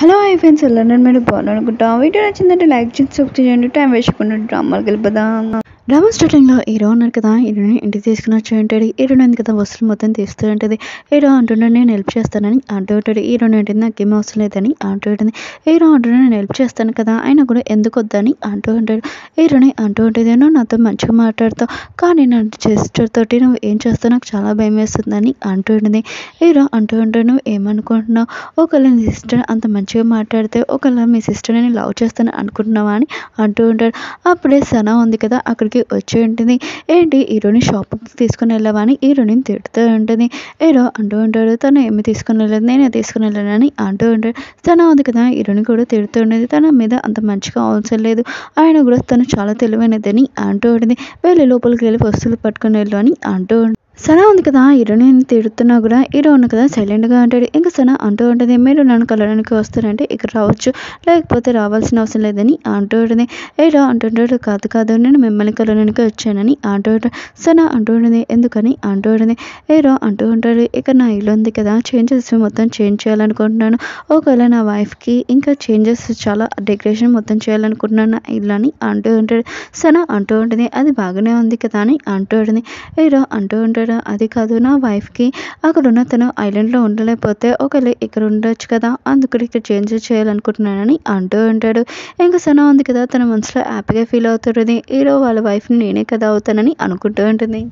Hello hi friends ఎల్లరూ మీరు బాగున్నారనుకుంటా. Video నచ్చిందంటే like చేసి సబ్స్క్రైబ్ చేయండి. టైం వేస్ట్ చేయకుండా డ్రామాలకు వెళ్ళిపోదాం. డ్రామా స్టార్టింగ్లో హీరో ఉన్నారు కదా, హీరోని ఇంటికి తీసుకుని వచ్చి ఉంటాడు. హీరోని ఉంది కదా వస్తువులు మొత్తం తీస్తూ ఉంటుంది. హీరో అంటుండే నేను హెల్ప్ చేస్తానని అంటూ ఉంటాడు. హీరోని ఏంటిది నాకేం అవసరం లేదని అంటూ ఉంటుంది. హీరో అంటుండే నేను హెల్ప్ చేస్తాను కదా, అయినా కూడా ఎందుకు వద్దని అంటూ ఉంటాడు. హీరోని అంటూ ఉంటుంది నువ్వు నాతో మంచిగా మాట్లాడతావు, కానీ నా సిస్టర్ తోటి నువ్వు ఏం చేస్తావు నాకు చాలా భయం వేస్తుందని అంటూ ఉంటుంది. హీరో అంటూ ఉంటాడు నువ్వు ఏమనుకుంటున్నావు, ఒకవేళ నీ సిస్టర్ అంత మంచిగా మాట్లాడితే ఒకవేళ మీ సిస్టర్ని లవ్ చేస్తాను అనుకుంటున్నావా అని అంటూ ఉంటాడు. అప్పుడే సనా ఉంది కదా అక్కడికి వచ్చి ఉంటుంది. ఏంటి హీరోని షాపింగ్ తీసుకుని వెళ్ళావా అని హీరోని తిడుతూ ఉంటుంది. హీరో అంటూ ఉంటాడు తను ఏమి తీసుకుని వెళ్ళలేదు నేనే తీసుకుని వెళ్ళానని అంటూ ఉంటాడు. సనా ఉంది కదా హీరోని కూడా తిడుతూ ఉండేది, తన మీద అంత మంచిగా అవసరం లేదు, ఆయన కూడా తను చాలా తెలివైనదని అంటూ ఉంటుంది. వెళ్ళి లోపలికి వెళ్ళి వస్తువులు పట్టుకుని వెళ్ళు అని అంటూ ఉంటుంది. సనా ఉంది కదా హీరోని తిడుతున్నా కూడా హీరో ఉంది కదా సైలెంట్గా అంటాడు. ఇంకా సనా అంటూ ఉంటుంది మీరు నన్ను కలవడానికి వస్తారంటే ఇక్కడ రావచ్చు, లేకపోతే రావాల్సిన అవసరం లేదని అంటూ ఉంటుంది. హీరో అంటుంటాడు కాదు కాదు నేను మిమ్మల్ని కలవడానికి వచ్చానని అంటూ ఉంటాడు. సనా అంటూ ఉంటుంది ఎందుకని అంటూ ఉంటుంది. హీరో అంటూ ఉంటాడు ఇక నా ఇల్లు ఉంది కదా చేంజెస్ మొత్తం చేంజ్ చేయాలనుకుంటున్నాను, ఒకవేళ నా వైఫ్కి ఇంకా చేంజెస్ చాలా డెకరేషన్ మొత్తం చేయాలనుకుంటున్నాను నా ఇల్లు అని అంటూ ఉంటాడు. సనా అంటూ ఉంటుంది అది బాగానే ఉంది కదా అని అంటూ ఉంటుంది. హీరో అంటూ ఉంటాడు అది కాదు నా వైఫ్కి అక్కడ ఉన్న తను ఐలాండ్లో ఉండలేకపోతే ఒకవేళ ఇక్కడ ఉండొచ్చు కదా, అందుకని ఇక్కడ చేంజ్ చేయాలనుకుంటున్నానని అంటూ ఉంటాడు. ఇంకా సనా ఉంది కదా తన మనసులో హ్యాపీగా ఫీల్ అవుతుంది. హీరో వాళ్ళ వైఫ్ని నేనే కదా అవుతానని అనుకుంటూ ఉంటుంది.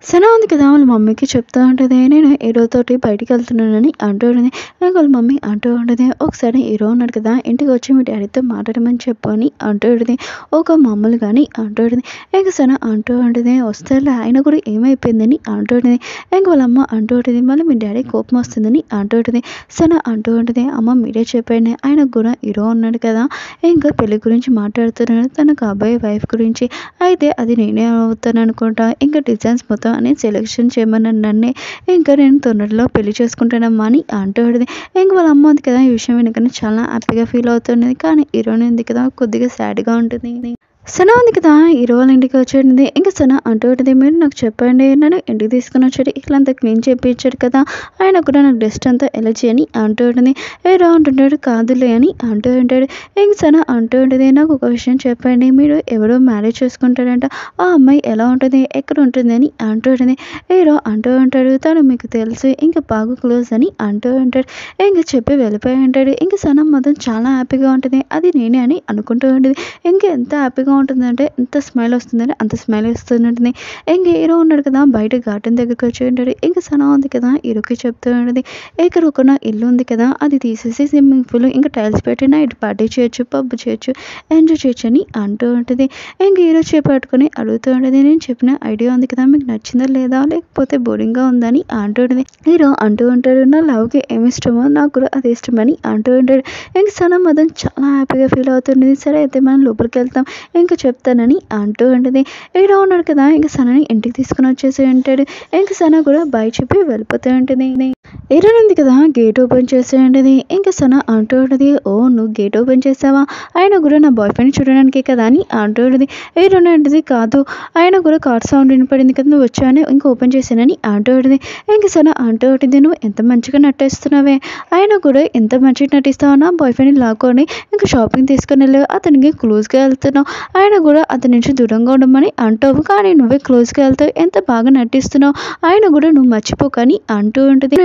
సనా ఉంది కదా వాళ్ళ మమ్మీకి చెప్తూ ఉంటుంది నేను హీరోతోటి బయటికి వెళ్తున్నానని అంటూ ఉంటుంది. ఇంకా వాళ్ళ మమ్మీ అంటూ ఉంటుంది ఒకసారి హీరో ఉన్నాడు కదా ఇంటికి వచ్చి మీ డాడీతో మాట్లాడమని చెప్పు అని అంటూ ఉంటుంది. ఒక మామూలు కానీ అంటూ ఉంటుంది. ఇంకా సనా అంటూ ఉంటుంది వస్తారులే ఆయన కూడా ఏమైపోయిందని అంటూ ఉంటుంది. ఇంకా వాళ్ళ అమ్మ అంటూ ఉంటుంది మళ్ళీ మీ డాడీ కోపం వస్తుందని అంటూ ఉంటుంది. సనా అంటూ ఉంటుంది అమ్మ మీరే చెప్పండి ఆయనకు కూడా హీరో ఉన్నాడు కదా ఇంకా పెళ్లి గురించి మాట్లాడుతున్నాడు తన కాబోయే వైఫ్ గురించి, అయితే అది నేనే అవుతాను అనుకుంటా, ఇంకా డిజైన్స్ మొత్తం అని సెలెక్షన్ చేయమన్నాను నన్నే, ఇంకా నేను తొందరలో పెళ్లి చేసుకుంటానమ్మా అని అంటూ ఉంటుంది. ఇంక వాళ్ళ అమ్మ ఉంది కదా ఈ విషయం వెనుకనే చాలా హ్యాపీగా ఫీల్ అవుతున్నది, కానీ హీరోయిన్ ఉంది కదా కొద్దిగా సాడ్గా ఉంటుంది. సనా ఉంది కదా హీరో వాళ్ళ ఇంటికి వచ్చేది. ఇంకా సనా అంటూ ఉంటుంది మీరు నాకు చెప్పండి నన్ను ఇంటికి తీసుకుని వచ్చాడు ఇట్లా అంతా క్లీన్ చేయించాడు కదా, ఆయన కూడా నాకు డస్ట్ అంతా ఎలర్జీ అని అంటూ ఉంటుంది. హీరో అంటుంటాడు కాదులే అని అంటూ ఉంటాడు. ఇంక సనా అంటూ ఉంటుంది నాకు ఒక విషయం చెప్పండి మీరు ఎవరో మ్యారేజ్ చేసుకుంటాడంట, ఆ అమ్మాయి ఎలా ఉంటుంది ఎక్కడ ఉంటుంది అని అంటూ ఉంటుంది. హీరో అంటూ ఉంటాడు తను మీకు తెలుసు ఇంకా బాగా క్లోజ్ అని అంటూ ఉంటాడు. ఇంక చెప్పి వెళ్ళిపోయి ఉంటాడు. ఇంక సనా మాత్రం చాలా హ్యాపీగా ఉంటుంది అది నేనే అని అనుకుంటూ ఉంటుంది. ఇంకా ఎంత హ్యాపీగా ఉంటుందంటే ఎంత స్మైల్ వస్తుందంటే అంత స్మైల్ వస్తుంటుంది. ఇంక హీరో ఉన్నాడు కదా బయట గార్డెన్ దగ్గరికి వచ్చి ఉంటాడు. ఇంకా సనా ఉంది కదా హీరోకి చెప్తూ ఉంటుంది ఇక్కడ ఒక నా ఇల్లు ఉంది కదా అది తీసేసి స్విమ్మింగ్ పూల్ ఇంకా టైల్స్ పెట్టి నైట్ పార్టీ చేయొచ్చు పబ్ చేయొచ్చు ఎంజాయ్ చేయొచ్చు అని అంటూ ఉంటుంది. ఇంక హీరో చేపట్టుకొని అడుగుతూ ఉంటుంది నేను చెప్పిన ఐడియా ఉంది కదా మీకు నచ్చిందా లేదా లేకపోతే బోరింగ్గా ఉందని అంటూ ఉంటుంది. హీరో అంటూ ఉంటాడు నా లవ్కి ఏమి ఇష్టమో నాకు కూడా అది ఇష్టమని అంటూ ఉంటాడు. ఇంక సనా మాత్రం చాలా హ్యాపీగా ఫీల్ అవుతుంది. సరే అయితే మనం లోపలికి వెళ్తాం ఇంకా చెప్తానని అంటూ ఉంటుంది. హీరో ఉన్నాడు కదా ఇంకా సనాని ఇంటికి తీసుకుని వచ్చేసి ఉంటాడు. ఇంకా సనా కూడా బాయ్ చెప్పి వెళ్ళిపోతూ ఉంటుంది. హీరో ఉంది కదా గేట్ ఓపెన్ చేసి ఉంటుంది. ఇంకా సనా అంటూ ఉంటుంది ఓ నువ్వు గేట్ ఓపెన్ చేసావా, ఆయన కూడా నా బాయ్ ఫ్రెండ్ చూడడానికి కదా అని అంటూ ఉంటుంది. హీరో అంటుంది కాదు ఆయన కూడా కార్ సౌండ్ వినపడింది కదా నువ్వు వచ్చావని ఇంకా ఓపెన్ చేశానని అంటూ ఉంటుంది. ఇంకా సనా అంటూ ఉంటుంది నువ్వు ఎంత మంచిగా నటిస్తున్నావే, ఆయన కూడా ఎంత మంచిగా నటిస్తావు నా బాయ్ ఫ్రెండ్ని లాక్కొని ఇంకా షాపింగ్ తీసుకుని వెళ్ళి అతనికి క్లోజ్గా వెళ్తున్నావు, ఆయన కూడా అతని నుంచి దూరంగా ఉండమని అంటావు కానీ నువ్వే క్లోజ్గా వెళ్తావు ఎంత బాగా నటిస్తున్నావు, ఆయన కూడా నువ్వు మర్చిపోకని అంటూ ఉంటుంది.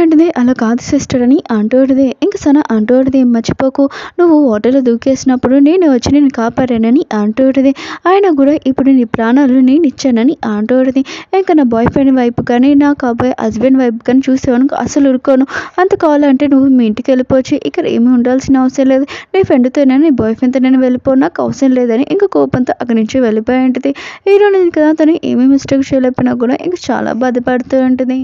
అలా కాదు సిస్టర్ అని అంటూ ఉంటుంది. ఇంకా సనా అంటూ ఉంటుంది మర్చిపోకు నువ్వు వాటర్లో దూకేసినప్పుడు నేను వచ్చి నేను కాపాడానని అంటూ ఉంటుంది. ఆయన కూడా ఇప్పుడు నీ ప్రాణాలు నేను ఇచ్చానని అంటూ ఉంటుంది. ఇంకా నా బాయ్ ఫ్రెండ్ వైపు కానీ నా కాబోయే హస్బెండ్ వైపు కానీ చూసేవాను అసలు ఉరుకోను, అంత కావాలంటే నువ్వు మీ ఇంటికి వెళ్ళిపోవచ్చు ఇక్కడ ఏమీ ఉండాల్సిన అవసరం లేదు, నీ ఫ్రెండ్తోనే నీ బాయ్ ఫ్రెండ్తో నేను వెళ్ళిపో నాకు అవసరం లేదని ఇంకా కోపంతో అక్కడి నుంచి వెళ్ళిపోయి ఉంటుంది. హీరోయిన్ కదా తను ఏమీ మిస్టేక్ చేయలేకపోయినా కూడా ఇంకా చాలా బాధపడుతూ ఉంటుంది.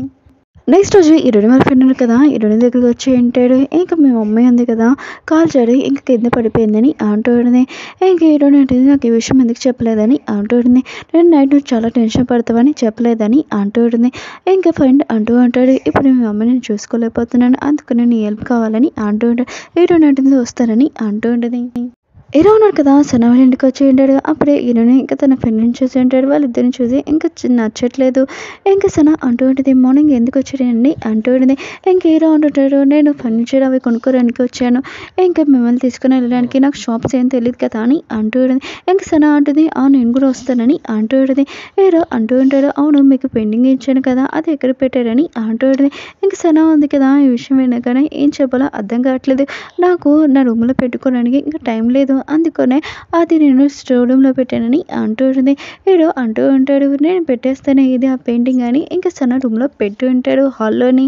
నెక్స్ట్ రోజు హీరోయిన్ వాళ్ళ ఫ్రెండ్ ఉంది కదా హీరోయిన్ దగ్గరికి వచ్చి ఉంటాడు. ఇంకా మీ మమ్మీ ఉంది కదా కాల్ జారి ఇంకా కింద పడిపోయిందని అంటూ ఉంటుంది. ఇంకా హీరోయిన్ అంటుంది నాకు ఈ విషయం ఎందుకు చెప్పలేదని అంటూ ఉంటుంది. నేను నైట్ నువ్వు చాలా టెన్షన్ పడతావని చెప్పలేదని అంటూ ఉంటుంది. ఇంకా ఫ్రెండ్ అంటూ ఉంటాడు ఇప్పుడు మీ మమ్మీ నేను చూసుకోలేకపోతున్నాను అందుకు నేను హెల్ప్ కావాలని అంటూ ఉంటాడు. హీరోయిన్ అంటుంది వస్తానని అంటూ ఉంటుంది. హీరో ఉన్నాడు కదా సన వాళ్ళ ఇంటికి వచ్చి ఉంటాడు. అప్పుడే హీరోని ఇంకా తన ఫ్రెండ్ని చూసి ఉంటాడు. వాళ్ళిద్దరిని చూసి ఇంకా నచ్చట్లేదు. ఇంకా సన అంటూ ఉంటుంది, మార్నింగ్ ఎందుకు వచ్చాడండి అంటూ ఉంటుంది. ఇంకా హీరో అంటుంటాడు, నేను ఫర్నిచర్ అవి కొనుక్కోవడానికి వచ్చాను, ఇంకా మిమ్మల్ని తీసుకుని వెళ్ళడానికి నాకు షాప్స్ ఏం తెలియదు కదా అని అంటూ ఉంటుంది. ఇంకా సన అంటుంది, నేను కూడా వస్తానని అంటూ ఉంటుంది. హీరో అంటూ ఉంటాడు, అవును మీకు పెండింగ్ ఇచ్చాను కదా అది ఎక్కడ పెట్టారని అంటూ ఉంటుంది. ఇంకా సన ఉంది కదా ఈ విషయం వినగానే ఏం చెప్పాలో అర్థం కావట్లేదు. నాకు నా రూమ్లో పెట్టుకోవడానికి ఇంకా టైం లేదు, అందుకనే అది నేను స్టోర్ రూమ్లో పెట్టానని అంటూ ఉంటుంది. హీరో అంటూ ఉంటాడు, నేను పెట్టేస్తాను ఇది ఆ పెయింటింగ్ అని. ఇంకా సన రూమ్లో పెట్టి ఉంటాడు హాల్లోని.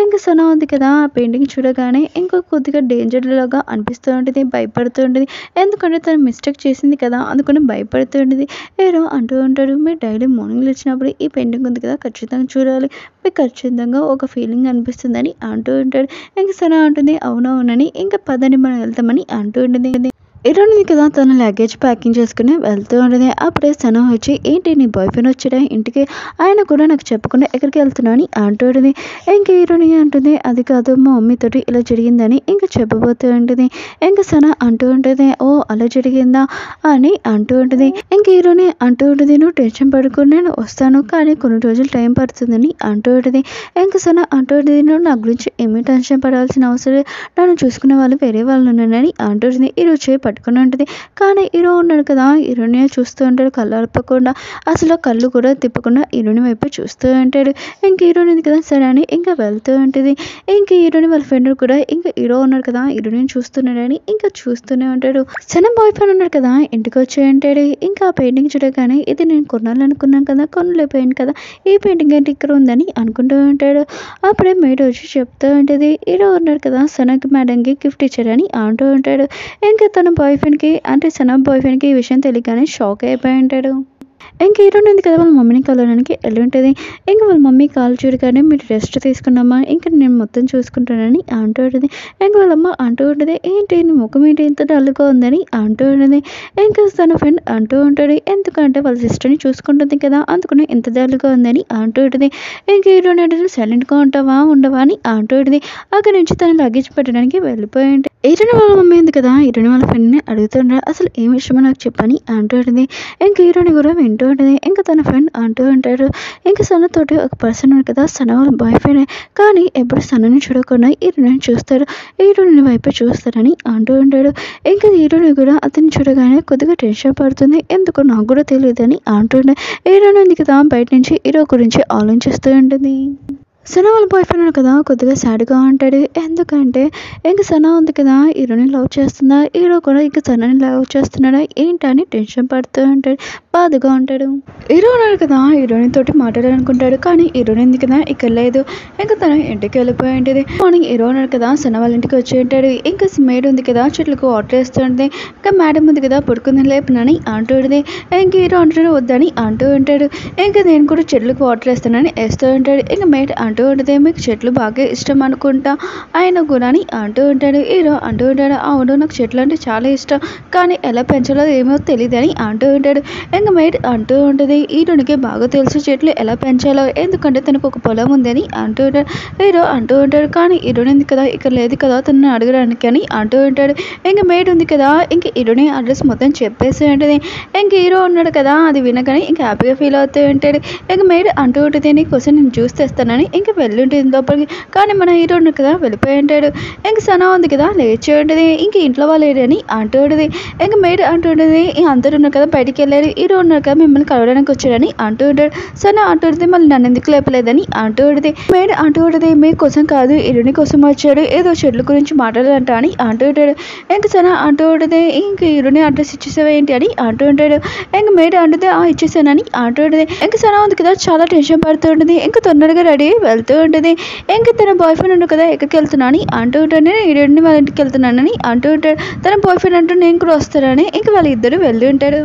ఇంకా సన ఉంది కదా ఆ పెయింటింగ్ చూడగానే ఇంకా కొద్దిగా డేంజర్ లాగా అనిపిస్తూ ఉంటుంది, భయపడుతూ ఉంటుంది. ఎందుకంటే తను మిస్టేక్ చేసింది కదా అందుకని భయపడుతూ ఉంటుంది. హీరో అంటూ ఉంటాడు, మీరు డైలీ మార్నింగ్ వచ్చినప్పుడు ఈ పెయింటింగ్ ఉంది కదా ఖచ్చితంగా చూడాలి, మీకు ఖచ్చితంగా ఒక ఫీలింగ్ అనిపిస్తుందని అంటూ ఉంటాడు. ఇంకా సన అంటుంది, అవునవునని. ఇంకా పదని మనం వెళ్తామని అంటూ ఉంటుంది. హీరోయిన్ కదా తన లగేజ్ ప్యాకింగ్ చేసుకుని వెళ్తూ ఉంటుంది. అప్పుడే సన వచ్చి, ఏంటి నీ బాయ్ ఫ్రెండ్ వచ్చాడా ఇంటికి, ఆయన కూడా నాకు చెప్పకుండా ఎక్కడికి వెళ్తున్నావు అని అంటూ ఉంటుంది. ఇంకా హీరోయిన్ అంటుంది, అది కాదు మా మమ్మీతోటి ఇలా జరిగిందని ఇంకా చెప్పబోతూ ఉంటుంది. ఇంకా సన అంటూ ఉంటుంది, ఓ అలా జరిగిందా అని అంటూ ఉంటుంది. ఇంక హీరోని అంటూ ఉంటుంది, నువ్వు టెన్షన్ పడుకుని నేను వస్తాను కానీ కొన్ని రోజులు టైం పడుతుందని అంటూ ఉంటుంది. ఇంకా సన అంటూ ఉంటుంది, నువ్వు నా గురించి ఏమీ టెన్షన్ పడాల్సిన అవసరం, నన్ను చూసుకునే వాళ్ళు వేరే వాళ్ళు ఉన్నారని అంటూ ఉంటుంది. ఈరోజు పట్టుకుని ఉంటుంది. కానీ హీరో ఉన్నాడు కదా హీరోని చూస్తూ ఉంటాడు కళ్ళు అర్పకుండా, అసలు కళ్ళు కూడా తిప్పకుండా హీరోని వైపు చూస్తూ ఉంటాడు. ఇంక హీరోని కదా సరే అని ఇంకా వెళ్తూ ఉంటుంది. ఇంక హీరోని వాళ్ళ ఫ్రెండ్ కూడా ఇంకా హీరో ఉన్నాడు కదా హీరోని చూస్తున్నాడని ఇంకా చూస్తూనే ఉంటాడు. సన బాయ్ ఫ్రెండ్ ఉన్నాడు కదా ఇంటికి వచ్చి ఉంటాడు. ఇంకా ఆ పెయింటింగ్ చూడగానే ఇది నేను కొనాలనుకున్నాను కదా కొనలేకపోయాను కదా, ఈ పెయింటింగ్ ఏంటి ఇక్కడ ఉందని అనుకుంటూ ఉంటాడు. అప్పుడే మేడ వచ్చి చెప్తూ ఉంటుంది, హీరో ఉన్నాడు కదా సనకి మేడంకి గిఫ్ట్ ఇచ్చారని అంటూ ఉంటాడు. ఇంకా తన బాయ్ ఫ్రెండ్కి అంటే సన బాయ్ ఫ్రెండ్కి ఈ విషయం తెలియగానే షాక్ అయిపోయి ఉంటాడు. ఇంక హీరోయిన్ ఉంది కదా వాళ్ళ మమ్మీని కలవడానికి వెళ్ళి ఉంటుంది. ఇంక వాళ్ళ మమ్మీ కాల్ చూడగానే మీరు రెస్ట్ తీసుకున్నామా ఇంకా నేను మొత్తం చూసుకుంటానని అంటూ ఉంటుంది. ఇంక వాళ్ళమ్మ అంటూ ఉంటుంది, ఏంటి నీ ముఖం ఏంటి ఇంత డల్గా ఉందని అంటూ ఉంటుంది. ఇంకా తన ఫ్రెండ్ అంటూ ఉంటాడు, ఎందుకంటే వాళ్ళ సిస్టర్ని చూసుకుంటుంది కదా అందుకని ఇంత డల్గా ఉందని అంటూ ఉంటుంది. ఇంక హీరోయిన్ అంటే సైలెంట్గా ఉంటావా ఉండవా అని అంటూ ఉంటుంది. అక్కడి నుంచి తను లగేజ్ పెట్టడానికి వెళ్ళిపోయి ఉంటుంది. హీరోయిన్ వాళ్ళ మమ్మీ ఉంది కదా హీరోయిన్ వాళ్ళ ఫ్రెండ్ని అడుగుతుంటారు, అసలు ఏం విషయమో నాకు చెప్పని అంటూ ఉంటుంది. ఇంక హీరోయిన్ కూడా వింటూ ఉంటుంది. ఇంకా తన ఫ్రెండ్ అంటూ ఉంటాడు, ఇంకా సనతోటి ఒక పర్సన్ ఉంది కదా సన వాళ్ళ బాయ్ ఫ్రెండ్, కానీ ఎప్పుడు సనని చూడకుండా హీరోయిన్ చూస్తాడు, హీరోయిన్ వైపు చూస్తారని అంటూ ఉంటాడు. ఇంకా హీరోయిన్ కూడా అతన్ని చూడగానే కొద్దిగా టెన్షన్ పడుతుంది, ఎందుకు నాకు కూడా తెలియదని అంటుండే. హీరోయిన్ ఉంది కదా బయట నుంచి హీరో గురించి ఆలోచిస్తూ ఉంటుంది. సన వాళ్ళ బాయ్ ఫ్రెండ్ కదా కొద్దిగా సాడ్గా ఉంటాడు, ఎందుకంటే ఇంక సన ఉంది కదా హీరోని లవ్ చేస్తుందా, హీరో కూడా ఇంక సనని లవ్ చేస్తున్నాడా ఏంటని టెన్షన్ పడుతూ ఉంటాడు, బాధగా ఉంటాడు. హీరో ఉన్నాడు కదా హీరోయిన్ తోటి మాట్లాడాలనుకుంటాడు, కానీ హీరోయిన్ ఉంది కదా ఇక్కడ లేదు. ఇంకా తన ఇంటికి వెళ్ళిపోయి ఉంటుంది. మార్నింగ్ హీరో ఉన్నాడు కదా సన వాళ్ళ ఇంటికి వచ్చి ఉంటాడు. ఇంకా మేడ్ ఉంది కదా చెట్లకు వాటర్ వేస్తుంది. ఇంకా మేడం ఉంది కదా పడుకుంది లేపనని అంటూ ఉంటుంది. ఇంక హీరో అంటాడు వద్దని అంటూ ఉంటాడు. ఇంకా నేను కూడా చెట్లకు వాటర్ వేస్తానని వేస్తూ ఉంటాడు. ఇంకా మేడ్ అంటూ ఉంటుంది, మీకు చెట్లు బాగా ఇష్టం అనుకుంటా ఆయన కూడా అని అంటూ ఉంటాడు. హీరో అంటూ ఉంటాడు, అవును నాకు చెట్లు అంటే చాలా ఇష్టం, కానీ ఎలా పెంచాలో ఏమో తెలియదు అని అంటూ ఉంటాడు. ఇంకా మేడ్ అంటూ ఉంటుంది, హీరోనికి బాగా తెలుసు చెట్లు ఎలా పెంచాలో, ఎందుకంటే తనకు ఒక పొలం ఉందని అంటూ ఉంటాడు. హీరో అంటూ ఉంటాడు, కానీ హీరోని ఉంది కదా ఇక్కడ లేదు కదా తనని అడగడానికి అని అంటూ ఉంటాడు. ఇంకా మేడ్ ఉంది కదా ఇంక హీరోని అడ్రస్ మొత్తం చెప్పేసి ఉంటుంది. ఇంక హీరో ఉన్నాడు కదా అది వినగానే ఇంకా హ్యాపీగా ఫీల్ అవుతూ ఉంటాడు. ఇంక మేడ్ అంటూ ఉంటుంది, నీకోసం నేను జ్యూస్ తెస్తానని ఇంకా వెళ్ళి ఉంటుంది లోపలికి, కానీ మన హీరో ఉన్నాడు కదా వెళ్ళిపోయి ఉంటాడు. ఇంక సన ఉంది కదా లేచి ఉంటుంది, ఇంక ఇంట్లో వాళ్ళు లేరని అంటూ ఉంటుంది. ఇంక మేడ్ అంటూ ఉంటుంది, అందరూ ఉన్నారు కదా బయటికి వెళ్ళారు, హీరో ఉన్నారు కదా మిమ్మల్ని కలవడానికి వచ్చాడని అంటూ ఉంటాడు. సన అంటూ ఉంటుంది, మళ్ళీ నన్ను ఎందుకు లేపలేదని అంటూ ఉంటుంది. మేడ్ అంటూ ఉంటుంది, మీకోసం కాదు హీరోని కోసం వచ్చాడు, ఏదో చెట్ల గురించి మాట్లాడాలంట అని అంటూ ఉంటాడు. ఇంక సన అంటూ ఉంటుంది, ఇంక హీరోని అడ్రస్ ఇచ్చేసావా ఏంటి అని అంటూ ఉంటాడు. ఇంక మేడ్ అంటుంది, ఇచ్చేసానని అంటూ ఉంటుంది. ఇంక సన ఉంది కదా చాలా టెన్షన్ పడుతూ ఉంటుంది. ఇంకా తొందరగా రెడీ వెళ్తూ ఉంటుంది. ఇంకా తన బాయ్ ఫ్రెండ్ ఉన్నాడు కదా ఎక్కడికి వెళ్తున్నా అని అంటూ ఉంటాడు, నేను హీరోయిన్ వాళ్ళ ఇంటికి వెళ్తున్నానని అంటూ ఉంటాడు. తన బాయ్ ఫ్రెండ్ అంటూ నేను కూడా వస్తానని ఇంకా వాళ్ళ ఇద్దరు వెళ్ళి ఉంటాడు.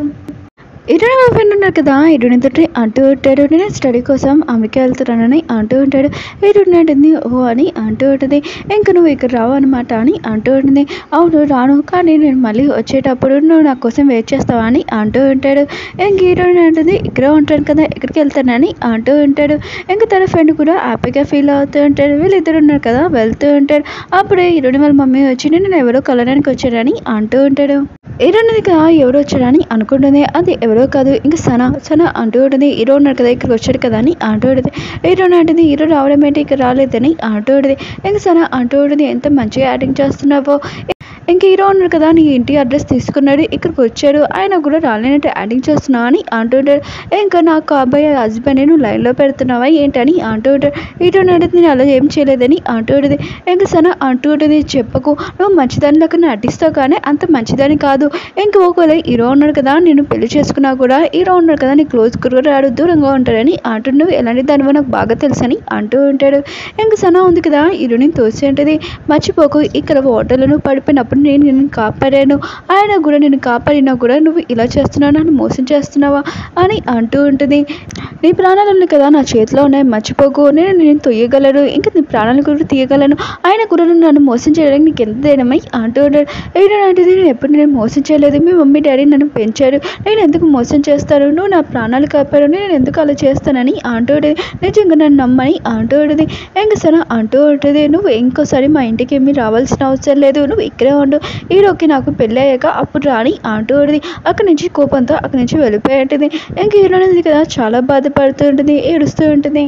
హీరోయిన్ వాళ్ళ ఫ్రెండ్ ఉన్నారు కదా హీరోయిన్ తోటి అంటూ ఉంటాడు, నేను స్టడీ కోసం అమెరికా వెళ్తున్నానని అంటూ ఉంటాడు. హీరోయిన్ అంటుంది, ఓ అని అంటూ ఉంటుంది. ఇంకా నువ్వు ఇక్కడ రావు అనమాట అని అంటూ ఉంటుంది. అవును రాను, కానీ నేను మళ్ళీ వచ్చేటప్పుడు నువ్వు నా కోసం వెయిట్ చేస్తావా అని అంటూ ఉంటాడు. ఇంక హీరోయిన్ అంటుంది, ఇక్కడ ఉంటాను కదా ఎక్కడికి వెళ్తానని అంటూ ఉంటాడు. ఇంకా తన ఫ్రెండ్ కూడా హ్యాపీగా ఫీల్ అవుతూ ఉంటాడు. వీళ్ళిద్దరు ఉన్నారు కదా వెళ్తూ ఉంటాడు. అప్పుడే హీరోయిన్ వాళ్ళ మమ్మీ వచ్చి నేను ఎవరో కలవడానికి వచ్చారని అంటూ ఉంటాడు. హీరోయిన్‌ది కదా ఎవరో వచ్చాడని అనుకుంటుంది. అది ఎవరో కాదు ఇంక సన అంటూ ఉంటుంది. హీరో ఉన్నాడు కదా ఇక్కడికి వచ్చాడు కదా అని అంటూ ఉంటుంది. హీరోయిన్ అంటుంది హీరో రావడం ఏంటి ఇక్కడ రాలేదని అంటూ ఉంటుంది. ఇంక సన అంటూ ఉంటుంది ఎంత మంచిగా యాక్టింగ్ చేస్తున్నావో. ఇంక హీరో ఉన్నాడు కదా నీ ఇంటి అడ్రస్ తీసుకున్నాడు ఇక్కడికి వచ్చాడు ఆయన కూడా రాలేనట్టు యాక్టింగ్ చేస్తున్నావు అని అంటుంటాడు. ఇంకా నాకు కాబోయే హస్బెండ్ నువ్వు లైన్లో పెడుతున్నావా ఏంటని అంటూ ఉంటాడు. హీరోయిన్ అంటే నేను అలా ఏం చేయలేదని అంటూ ఉంటుంది. ఇంక సన అంటూ ఉంటుంది చెప్పకు నువ్వు మంచిదానిలోకి నటిస్తావు కానీ అంత మంచిదని కాదు. ఇంక ఒకవేళ హీరో ఉన్నాడు కదా నేను పెళ్లి చేసుకున్నా కూడా హీరో ఉన్నాడు కదా నీ క్లోజ్ కూడా రాడు దూరంగా ఉంటాడని అంటూ నువ్వు ఎలాంటి దానివో నాకు బాగా తెలుసని అంటూ ఉంటాడు. ఇంక సన ఉంది కదా హీరోని తోసి ఉంటుంది మర్చిపోకు ఇక్కడ హోటల్లో నువ్వు పడిపోయినప్పుడు నేను నిన్ను కాపాడాను ఆయన కూడా నేను కాపాడినా కూడా నువ్వు ఇలా చేస్తున్నావు నన్ను మోసం చేస్తున్నావా అని అంటూ ఉంటుంది. నీ ప్రాణాలు ఉన్నాయి కదా నా చేతిలో ఉన్నాయి మర్చిపోకు నేను తొయ్యగలను ఇంకా నీ ప్రాణాలు కూడా తీయగలను ఆయన కూడా నన్ను మోసం చేయడానికి నీకు ఎంత ధైర్యమై అంటూ ఉంటాడు. ఏంటంటే నేను ఎప్పుడు నేను మోసం చేయలేదు మీ మమ్మీ డాడీ నన్ను పెంచారు నేను ఎందుకు మోసం చేస్తాను నువ్వు నా ప్రాణాలు కాపాడు నేను ఎందుకు అలా చేస్తానని అంటూ ఉంటుంది. నిజంగా నన్ను నమ్మని అంటూ ఉంటుంది. ఇంకా సరే అంటూ ఉంటుంది నువ్వు ఇంకోసారి మా ఇంటికి ఏమీ రావాల్సిన అవసరం లేదు నువ్వు ఇక్కడే ఉండు హీరోకి నాకు పెళ్ళి అయ్యాక అప్పుడు రాని అంటూ ఉంటుంది. అక్కడి నుంచి కోపంతో అక్కడి నుంచి వెళ్ళిపోయి ఉంటుంది. ఇంక హీరో అనేది కదా చాలా బాధపడుతూ ఉంటుంది ఏడుస్తూ ఉంటుంది.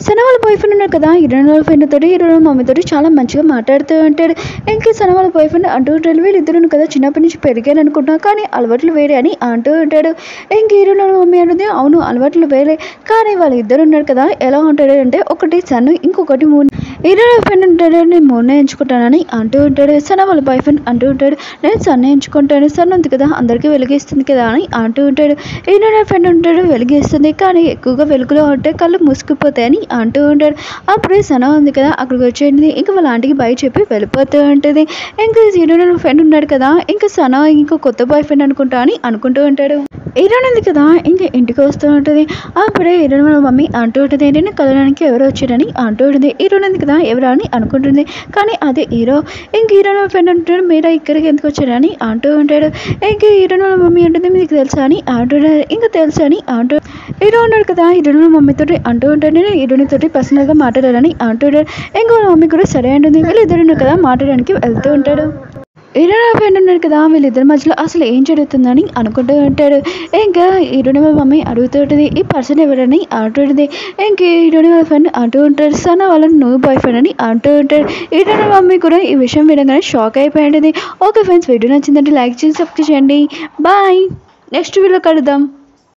సన వాళ్ళ బాయ్ ఫ్రెండ్ ఉన్నాడు కదా హీరోయిన్ వాళ్ళ ఫ్రెండ్ తోటి హీరోయిన్ మమ్మీతో చాలా మంచిగా మాట్లాడుతూ ఉంటాడు. ఇంక సన వాళ్ళ బాయ్ ఫ్రెండ్ అంటూ ఉంటాడు వీళ్ళిద్దరు కదా చిన్నప్పటి నుంచి పెరిగాను అనుకుంటున్నా కానీ అలవాట్లు వేరే అని అంటూ ఉంటాడు. ఇంక హీరోయిన్ వాళ్ళ మమ్మీ అంటుంది అవును అలవాట్లు వేరే కానీ వాళ్ళు ఇద్దరు ఉన్నారు కదా ఎలా ఉంటాడు అంటే ఒకటి సన్ను ఇంకొకటి మూన్ హీరోయిన్ ఫ్రెండ్ ఉంటాడు నేను మూన్ ఎంచుకుంటానని అంటూ ఉంటాడు. సన వాళ్ళ బాయ్ ఫ్రెండ్ అంటూ ఉంటాడు నేను సన్ను ఎంచుకుంటాను సన్ ఉంది కదా అందరికీ వెలిగిస్తుంది కదా అని అంటూ ఉంటాడు. హీరోయిన్ ఫ్రెండ్ ఉంటాడు వెలిగిస్తుంది కానీ ఎక్కువగా వెలుగులో ఉంటే కళ్ళు మూసుకుపోతాయని అంటూ ఉంటాడు. అప్పుడే సన ఉంది కదా అక్కడికి వచ్చేది ఇంకా వాళ్ళ ఆంటీకి బై చెప్పి వెళ్ళిపోతూ ఉంటుంది. ఇంకా హీరోయిన్ ఫ్రెండ్ ఉన్నాడు కదా ఇంకా సన ఇంకో కొత్త బాయ్ ఫ్రెండ్ అనుకుంటా అని అనుకుంటూ ఉంటాడు. హీరోయిన్ ఉంది కదా ఇంకా ఇంటికి వస్తూ ఉంటుంది. అప్పుడే హీరోయిన్ వాళ్ళ మమ్మీ అంటూ ఉంటుంది నేను కలవడానికి ఎవరు వచ్చారని అంటూ ఉంటుంది. హీరోయిన్ ఉంది కదా ఎవరా అని అనుకుంటుంది కానీ అదే హీరో. ఇంక హీరోయిన్ ఫ్రెండ్ అంటాడు మీరు ఇక్కడికి ఎందుకు వచ్చారని అంటూ ఉంటాడు. ఇంక హీరోయిన్ వాళ్ళ మమ్మీ అంటుంది మీకు తెలుసా అని అంటుంటాడు. ఇంకా తెలుసా అని అంటూ హీరో ఉన్నాడు కదా హీరోయిన్ వాళ్ళ మమ్మీతో అంటూ ఉంటాడు నేను హీరోయిన్ తోటి పర్సనల్గా మాట్లాడాలని అంటుంటాడు. ఇంకో వాళ్ళ మమ్మీ కూడా సరే అంటుంది వీళ్ళిద్దరు కదా మాట్లాడడానికి వెళ్తూ ఉంటాడు. హీరోయిన్ ఫ్రెండ్ ఉన్నాడు కదా వీళ్ళిద్దరి మధ్యలో అసలు ఏం జరుగుతుందని అనుకుంటూ ఉంటాడు. ఇంకా హీరోయిన్ వాళ్ళ మమ్మీ అడుగుతూ ఉంటుంది ఈ పర్సన్ ఎవరని అంటుంది. ఇంక హీరోయిన్ వాళ్ళ ఫ్రెండ్ అంటూ ఉంటాడు సన వాళ్ళ నువ్వు బాయ్ ఫ్రెండ్ అని అంటూ ఉంటాడు. హీరోయిన్ వాళ్ళ మమ్మీ కూడా ఈ విషయం వినగానే షాక్ అయిపోయింది. ఓకే ఫ్రెండ్స్ వీడియో నచ్చిందంటే లైక్ చేసి సబ్స్క్రైబ్ చేయండి బాయ్ నెక్స్ట్ వీడియో కలుద్దాం.